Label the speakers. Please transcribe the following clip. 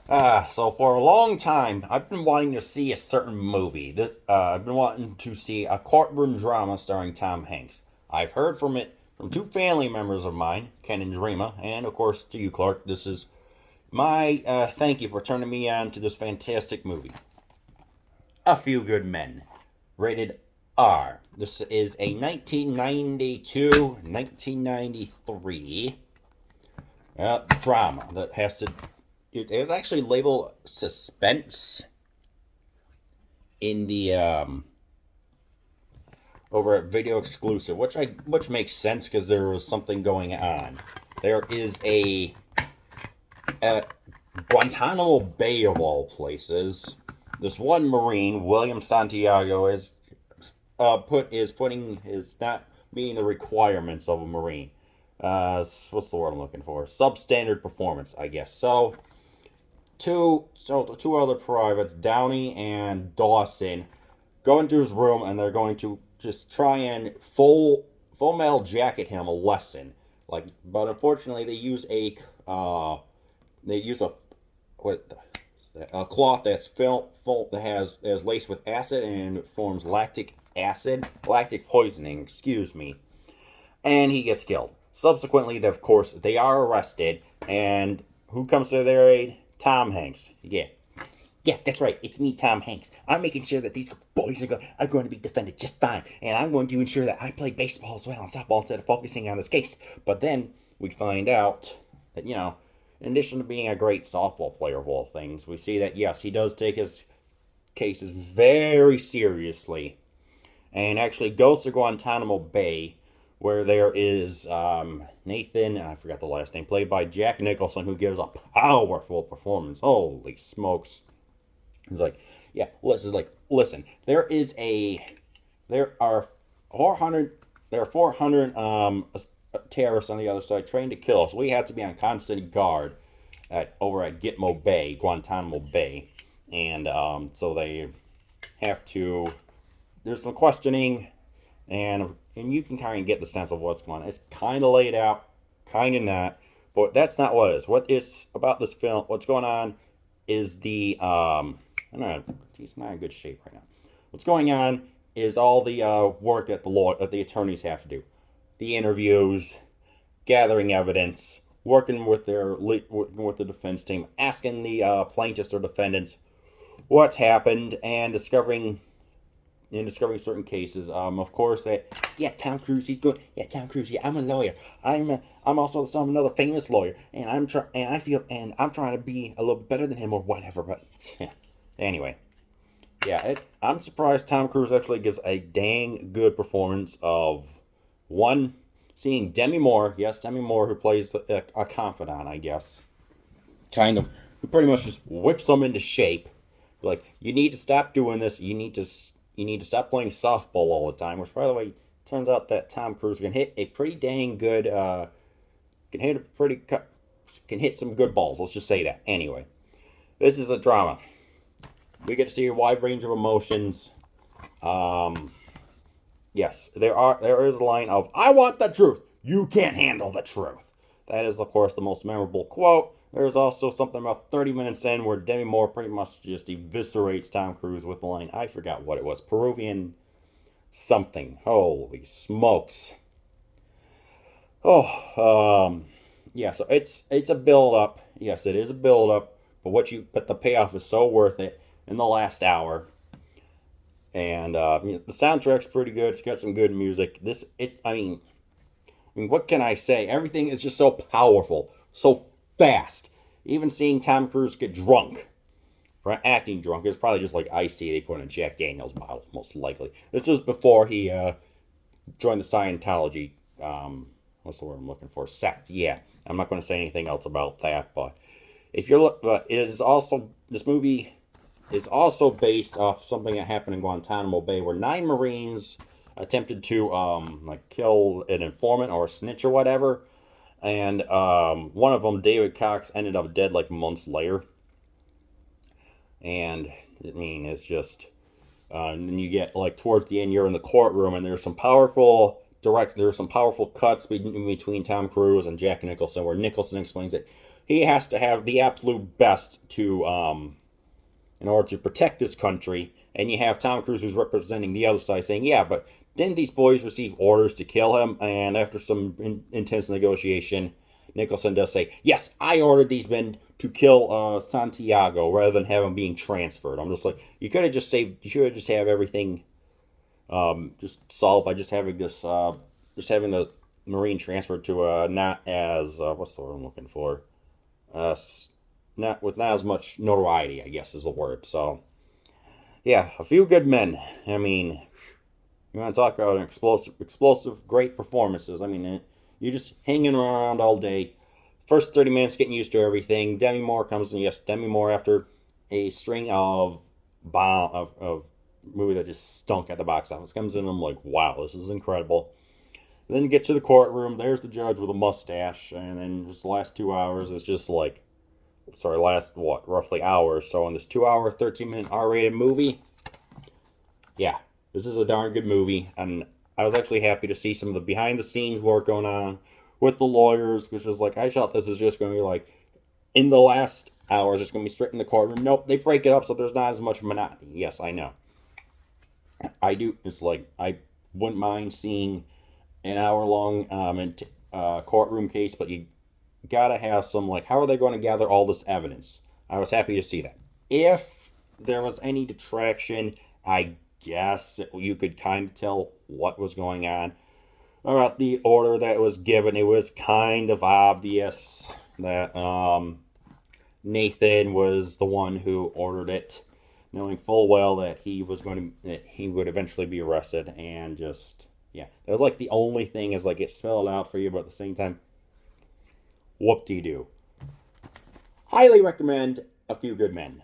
Speaker 1: So for a long time, I've been wanting to see a certain movie. I've been wanting to see a courtroom drama starring Tom Hanks. I've heard from it from two family members of mine, Ken and Dreama, and of course to you, Clark. This is my thank you for turning me on to this fantastic movie. A Few Good Men, rated R. This is a 1992, 1993 drama that has to. It is actually labeled suspense in the over at Video Exclusive, which makes sense because there was something going on. There is a Guantanamo Bay of all places. This one Marine, William Santiago, is not meeting the requirements of a Marine. What's the word I'm looking for? Substandard performance, I guess. So two other privates, Downey and Dawson, go into his room and they're going to just try and full metal jacket him a lesson. But unfortunately, they use a cloth that's full that has laced with acid and forms lactic poisoning. Excuse me, and he gets killed. Subsequently, of course, they are arrested, and who comes to their aid? Tom Hanks. Yeah, that's right. It's me, Tom Hanks. I'm making sure that these boys are going to be defended just fine, and I'm going to ensure that I play baseball as well and softball instead of focusing on this case. But then we find out that, in addition to being a great softball player of all things, we see that, yes, he does take his cases very seriously and actually goes to Guantanamo Bay, where there is Nathan, I forgot the last name, played by Jack Nicholson, who gives a powerful performance. Holy smokes. He's like, yeah, listen, there are 400 terrorists on the other side trained to kill us. We have to be on constant guard over at Gitmo Bay, Guantanamo Bay. And so they have to, there's some questioning, and you can kind of get the sense of what's going on. It's kind of laid out, kind of not, but that's not what it is. What is about this film, what's going on is I'm not in good shape right now. What's going on is all the work that the attorneys have to do, the interviews, gathering evidence, working with the defense team, asking the plaintiffs or defendants what's happened, and discovering certain cases. Of course, Tom Cruise, he's good. Yeah, Tom Cruise. Yeah, I'm a lawyer. I'm also the son of another famous lawyer, and I'm trying to be a little better than him or whatever. But yeah. Anyway, yeah, I'm surprised Tom Cruise actually gives a dang good performance of one. Seeing Demi Moore, yes, Demi Moore, who plays a confidant, I guess, kind of, who pretty much just whips them into shape. Like, you need to stop doing this. You need to stop playing softball all the time. Which, by the way, turns out that Tom Cruise can hit a pretty dang good, can hit some good balls. Let's just say that. Anyway, this is a drama. We get to see a wide range of emotions. Yes, there is a line of, "I want the truth. You can't handle the truth." That is, of course, the most memorable quote. There's also something about 30 minutes in where Demi Moore pretty much just eviscerates Tom Cruise with the line, I forgot what it was, Peruvian something. Holy smokes. Yeah, so it's a build up. Yes, it is a build up, but the payoff is so worth it in the last hour. And the soundtrack's pretty good. It's got some good music. I mean, what can I say? Everything is just so powerful, so fast. Even seeing Tom Cruise get drunk, for acting drunk, it's probably just like iced tea they put in a Jack Daniels bottle, most likely. This was before he joined the Scientology. What's the word I'm looking for? Sect. Yeah, I'm not going to say anything else about that. But this movie is also based off something that happened in Guantanamo Bay, where 9 Marines attempted to kill an informant or a snitch or whatever, and one of them, David Cox, ended up dead like months later. And I mean, it's just, and then you get towards the end, you're in the courtroom, and there's some powerful cuts between Tom Cruise and Jack Nicholson, where Nicholson explains that he has to have the absolute best to in order to protect this country. And you have Tom Cruise, who's representing the other side, saying, yeah, but didn't these boys receive orders to kill him? And after some intense negotiation, Nicholson does say, yes, I ordered these men to kill Santiago rather than have him being transferred. I'm just like, you could have just saved, you should have just have everything just solved by just having this, just having the Marine transferred to not as, what's the word I'm looking for? Not with not as much notoriety, I guess is the word. So, yeah, a few good men. I mean, you want to talk about an explosive, great performances. I mean, you're just hanging around all day. First 30 minutes getting used to everything. Demi Moore comes in. Yes, Demi Moore after a string of movie that just stunk at the box office comes in. And I'm like, wow, this is incredible. And then you get to the courtroom. There's the judge with a mustache, and then just the last 2 hours is just like, sorry, last what, roughly hours. So in this 2 hour, 13-minute R-rated movie, yeah, this is a darn good movie, and I was actually happy to see some of the behind-the-scenes work going on with the lawyers, which is like, I thought this is just going to be like, in the last hours, it's going to be straight in the courtroom. Nope, they break it up so there's not as much monotony. Yes, I know. I do, it's like, I wouldn't mind seeing an hour-long courtroom case, but you gotta have some, like, how are they going to gather all this evidence? I was happy to see that. If there was any detraction, I guess you could kind of tell what was going on about the order that was given. It was kind of obvious that Nathan was the one who ordered it, knowing full well that he would eventually be arrested. And just, yeah, that was like the only thing, is like it spelled out for you, but at the same time, whoop-de-doo. Highly recommend A Few Good Men.